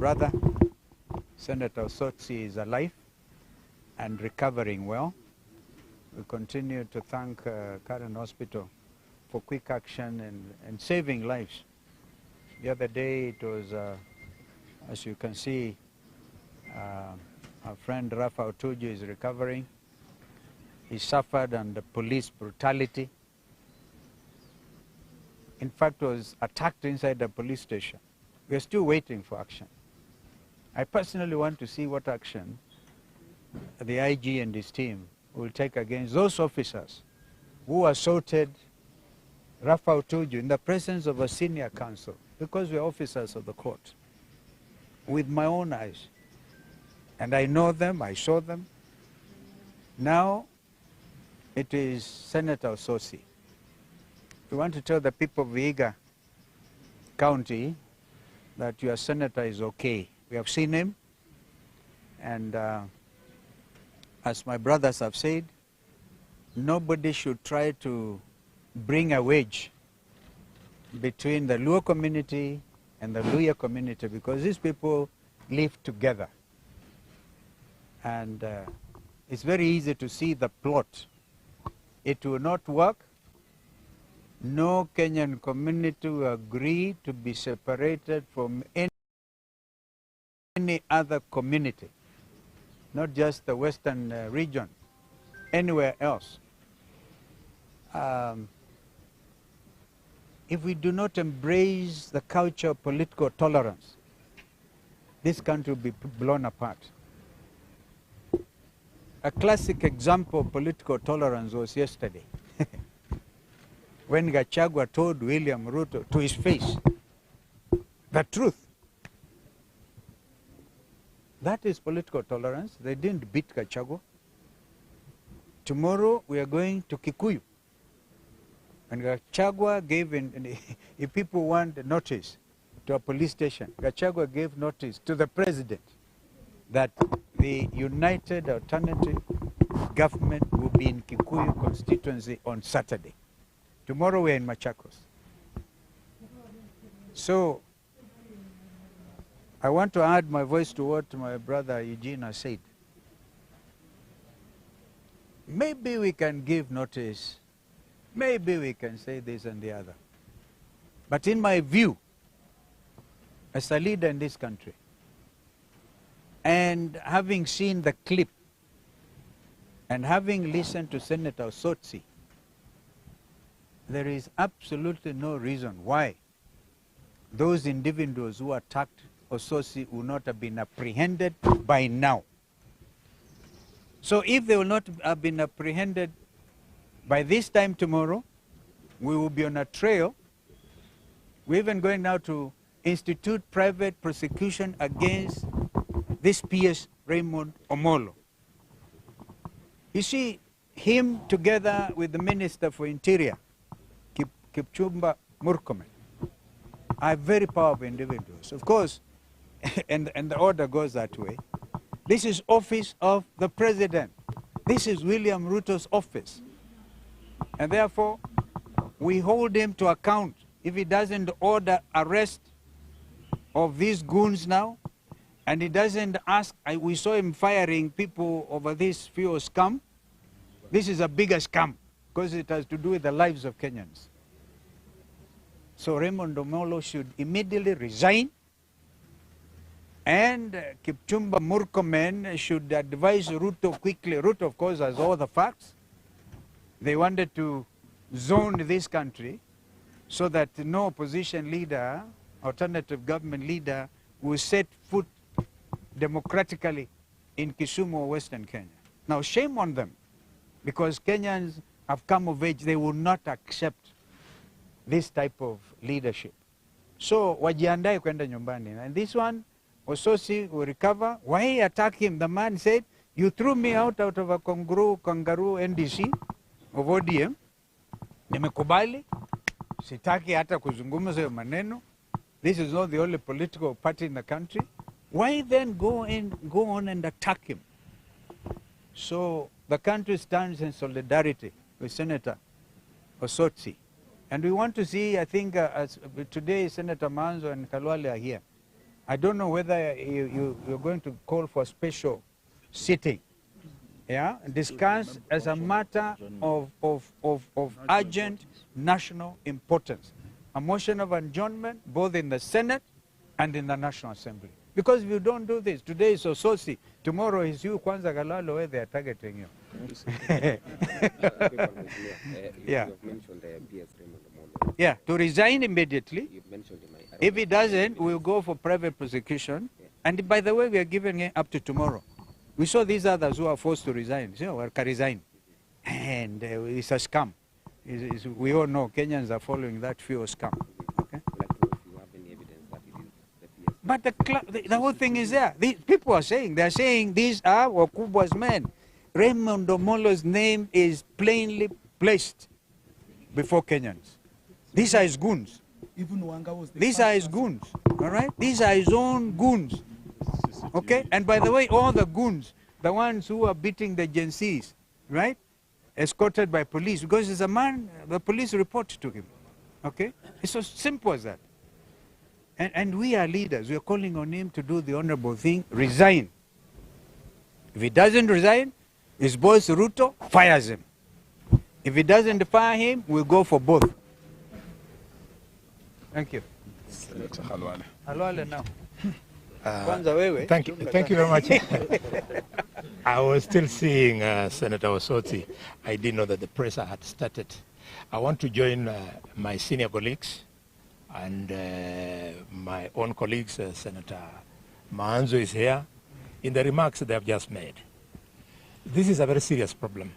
brother, Senator Osotsi, is alive and recovering well. We continue to thank Karen Hospital for quick action and saving lives. The other day it was, as you can see, our friend Rafa Otuju is recovering. He suffered under police brutality. In fact, was attacked inside the police station. We are still waiting for action. I personally want to see what action the IG and his team will take against those officers who assaulted Rafa Otuju in the presence of a senior counsel, because we are officers of the court, with my own eyes. And I know them, I saw them. Now it is Senator Osotsi. We want to tell the people of Vihiga County that your senator is okay. We have seen him, and as my brothers have said, nobody should try to bring a wedge between the Luo community and the Luya community, because these people live together. And it's very easy to see the plot. It will not work. No Kenyan community will agree to be separated from any other community, not just the Western region, anywhere else. If we do not embrace the culture of political tolerance, this country will be blown apart. A classic example of political tolerance was yesterday, when Gachagua told William Ruto to his face the truth. That is political tolerance. They didn't beat Gachagua. Tomorrow we are going to Kikuyu. And Gachagua gave, if people want notice to a police station, Gachagua gave notice to the president that the United Alternative Government will be in Kikuyu constituency on Saturday. Tomorrow we are in Machakos. So I want to add my voice to what my brother Eugene has said. Maybe we can give notice, maybe we can say this and the other. But in my view, as a leader in this country, and having seen the clip, and having listened to Senator Osotsi, there is absolutely no reason why those individuals who attacked Osotsi will not have been apprehended by now. So if they will not have been apprehended by this time tomorrow, we will be on a trail. We're even going now to institute private prosecution against this PS Raymond Omollo. You see, him together with the Minister for Interior, Kipchumba Murkomen, are very powerful individuals. Of course, and the order goes that way. This is office of the president. This is William Ruto's office. And therefore, we hold him to account. If he doesn't order arrest of these goons now, and he doesn't ask, we saw him firing people over this fuel scam. This is a bigger scam because it has to do with the lives of Kenyans. So Raymond Omollo should immediately resign, and Kipchumba Murkomen should advise Ruto quickly. Ruto, of course, has all the facts. They wanted to zone this country so that no opposition leader, alternative government leader, will set foot democratically in Kisumu or Western Kenya. Now, shame on them, because Kenyans have come of age. They will not accept this type of leadership. So, wajiandae kwenda nyumbani. And this one, Osotsi will recover. Why attack him? The man said, you threw me out of a kangaroo NDC of ODM. Nimekubali. Sitaki hata kuzungumza hayo maneno. This is not the only political party in the country. Why then go on and attack him? So the country stands in solidarity with Senator Osotsi. And we want to see, I think, as today Senator Manzo and Kalwale are here. I don't know whether you're going to call for a special sitting, yeah, discuss as a matter of urgent national importance. A motion of adjournment both in the Senate and in the National Assembly. Because if you don't do this, today is Osotsi, tomorrow is you, Kwanza Galalo, where they are targeting you. Yeah. You mentioned PS Raymond Omollo. Yeah, to resign immediately. You mentioned If he doesn't, we'll go for private prosecution. And by the way, we are giving it up to tomorrow. We saw these others who are forced to resign. You know, can resign. And it's a scam. We all know Kenyans are following that fear scam. Okay? But the whole thing is there. People are saying, they're saying these are Wakubwa's men. Raymond Omollo's name is plainly placed before Kenyans. These are his goons. These are his goons, all right? These are his own goons, okay? And by the way, all the goons, the ones who are beating the Gen Zs, right? Escorted by police, because there's a man, the police report to him, okay? It's so simple as that. And we are leaders. We are calling on him to do the honorable thing, resign. If he doesn't resign, his boss Ruto fires him. If he doesn't fire him, we'll go for both. Thank you. Senator Halwale. Halwale now. Thank you very much. I was still seeing Senator Osotsi. I didn't know that the press had started. I want to join my senior colleagues and my own colleagues. Senator Maanzo is here in the remarks they have just made. This is a very serious problem,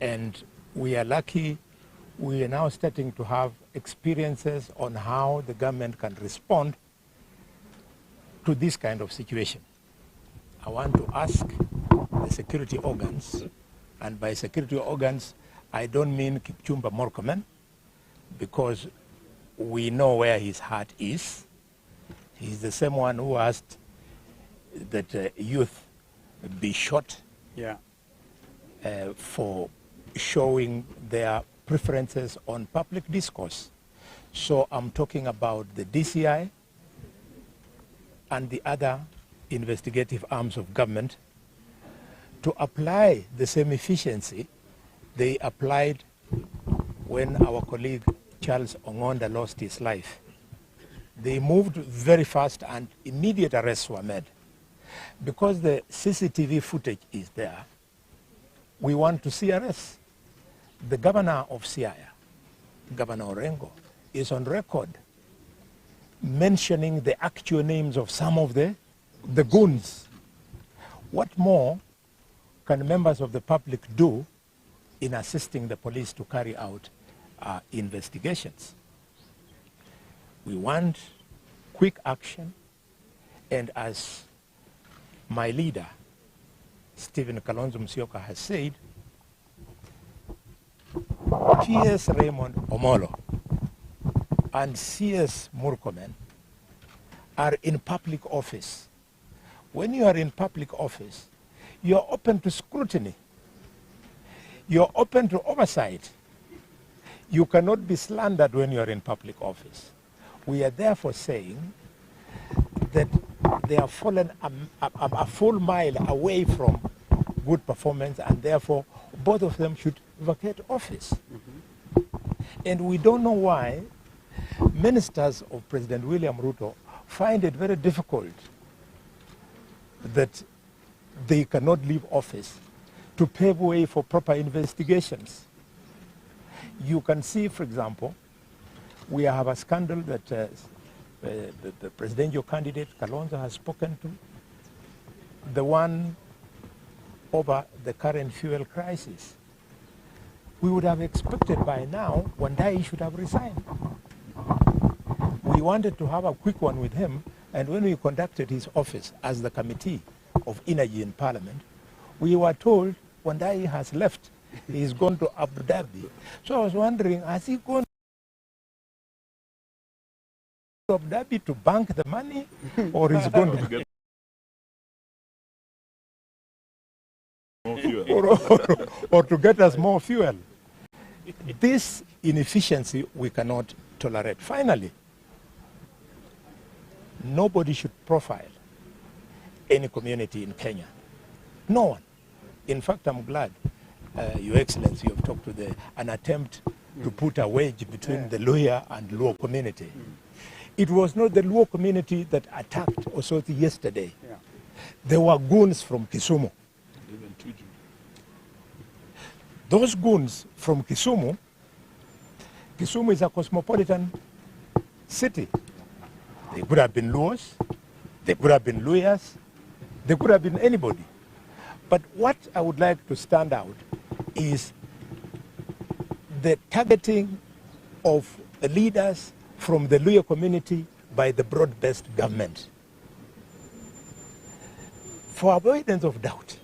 and we are lucky we are now starting to have experiences on how the government can respond to this kind of situation. I want to ask the security organs, and by security organs, I don't mean Kipchumba Murkomen, because we know where his heart is. He's the same one who asked that youth be shot, yeah, for showing their preferences on public discourse. So I'm talking about the DCI and the other investigative arms of government to apply the same efficiency they applied when our colleague Charles Ongonda lost his life. They moved very fast and immediate arrests were made. Because the CCTV footage is there, we want to see arrests. The governor of Siaya, Governor Orengo, is on record mentioning the actual names of some of the goons. What more can members of the public do in assisting the police to carry out investigations? We want quick action, and as my leader, Stephen Kalonzo Musyoka, has said, PS Raymond Omollo and CS Murkomen are in public office. When you are in public office, you are open to scrutiny. You are open to oversight. You cannot be slandered when you are in public office. We are therefore saying that they have fallen a full mile away from good performance, and therefore both of them should vacate office. And we don't know why ministers of President William Ruto find it very difficult that they cannot leave office to pave way for proper investigations. You can see, for example, we have a scandal that the presidential candidate Kalonzo has spoken to, the one over the current fuel crisis. We would have expected by now Wandai should have resigned. We wanted to have a quick one with him, and when we conducted his office as the Committee of Energy in Parliament, we were told Wandai has left. He's gone to Abu Dhabi. So I was wondering, has he gone to Abu Dhabi to bank the money, or is he going to get more fuel? or to get us more fuel? This inefficiency we cannot tolerate. Finally, nobody should profile any community in Kenya. No one. In fact, I'm glad, Your Excellency, you have talked to an attempt to put a wedge between the Luhya and Luo community. It was not the Luo community that attacked Osotsi yesterday. Yeah. There were goons from Kisumu. Those goons from Kisumu, Kisumu is a cosmopolitan city. They could have been Luos, they could have been Luyas, they could have been anybody. But what I would like to stand out is the targeting of the leaders from the Luya community by the broad-based government. For avoidance of doubt,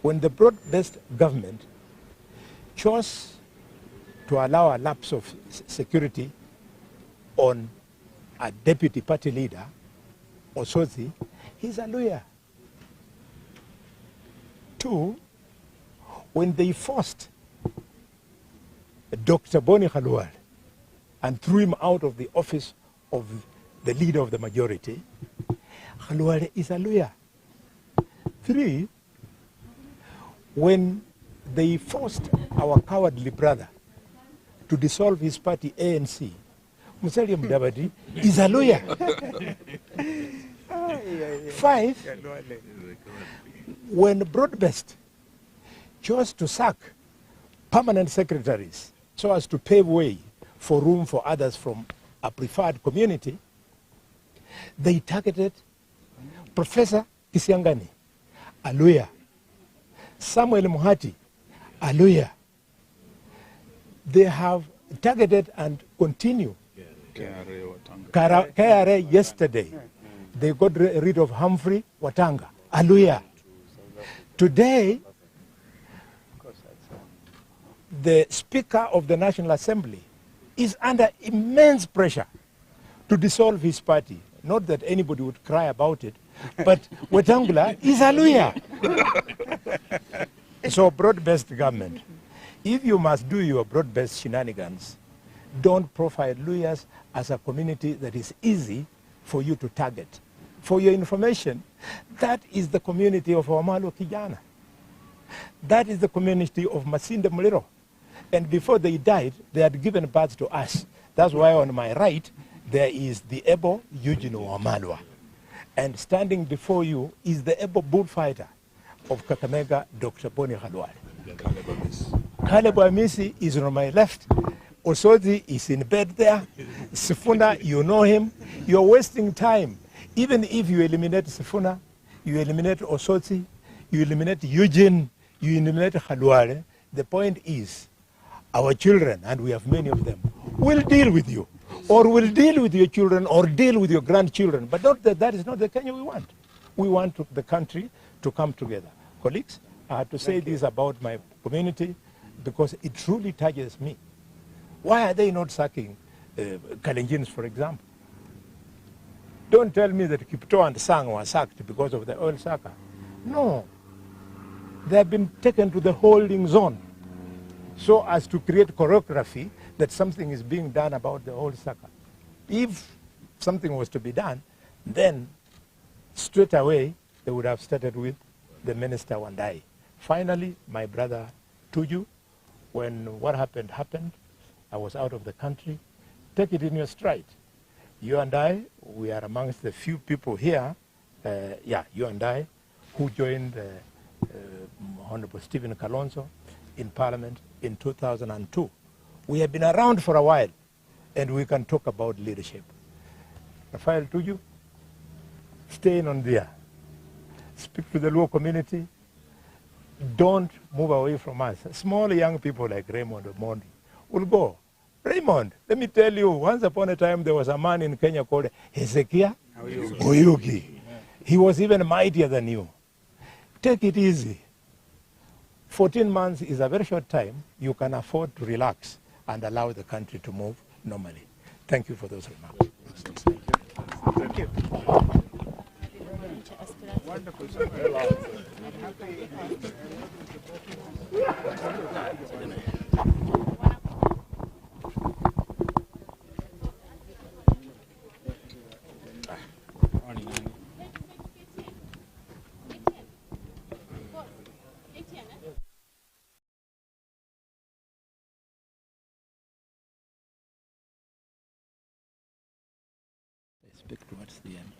when the broad-based government chose to allow a lapse of security on a deputy party leader, Osotsi, he's a Luya. Two, when they forced Dr. Boni Khalwal and threw him out of the office of the leader of the majority, Khalwal is a Luya. Three, when they forced our cowardly brother to dissolve his party ANC, Musalia Mudavadi is a Luya. Five, when Broadbest chose to sack permanent secretaries so as to pave way for room for others from a preferred community, they targeted Professor Kisiangani, a Luya, Samuel Muhati, a Luya. They have targeted and continue. KRA yesterday, they got rid of Humphrey Watanga, a Luya. Today, the Speaker of the National Assembly is under immense pressure to dissolve his party. Not that anybody would cry about it, but Wetangula is a Luya. So broad-based government, if you must do your broad-based shenanigans, don't profile Luyas as a community that is easy for you to target. For your information, that is the community of Omollo Kijana. That is the community of Masinde Muliro. And before they died, they had given birth to us. That's why on my right, there is the Ebo Eugene Wamalwa. And standing before you is the Ebo bullfighter of Kakamega, Dr. Boni Khalwal. Caleb Amisi is on my left. Osotsi is in bed there. Sifuna, you know him. You're wasting time. Even if you eliminate Sifuna, you eliminate Osotsi, you eliminate Eugene, you eliminate Khalwal, the point is, our children, and we have many of them, will deal with you, or will deal with your children, or deal with your grandchildren. But not that is not the Kenya we want. We want the country to come together. Colleagues, I have to say this about my community because it truly touches me. Why are they not sacking Kalenjins, for example? Don't tell me that Kipto and Sang were sacked because of the oil sucker. No. They have been taken to the holding zone so as to create choreography that something is being done about the oil sucker. If something was to be done, then straight away they would have started with the minister Wandai. Finally, my brother Tuju, when what happened, I was out of the country. Take it in your stride. You and I, we are amongst the few people here, you and I, who joined Honorable Stephen Kalonzo in Parliament in 2002. We have been around for a while, and we can talk about leadership. Rafael Tuju, stay on there. Speak to the Luo community. Don't move away from us. Small young people like Raymond or Mondi will go. Raymond, let me tell you, once upon a time there was a man in Kenya called Hezekiah Oyugi. He was even mightier than you. Take it easy. 14 months is a very short time. You can afford to relax and allow the country to move normally. Thank you for those remarks. Thank you. Wonderful. speak towards the end.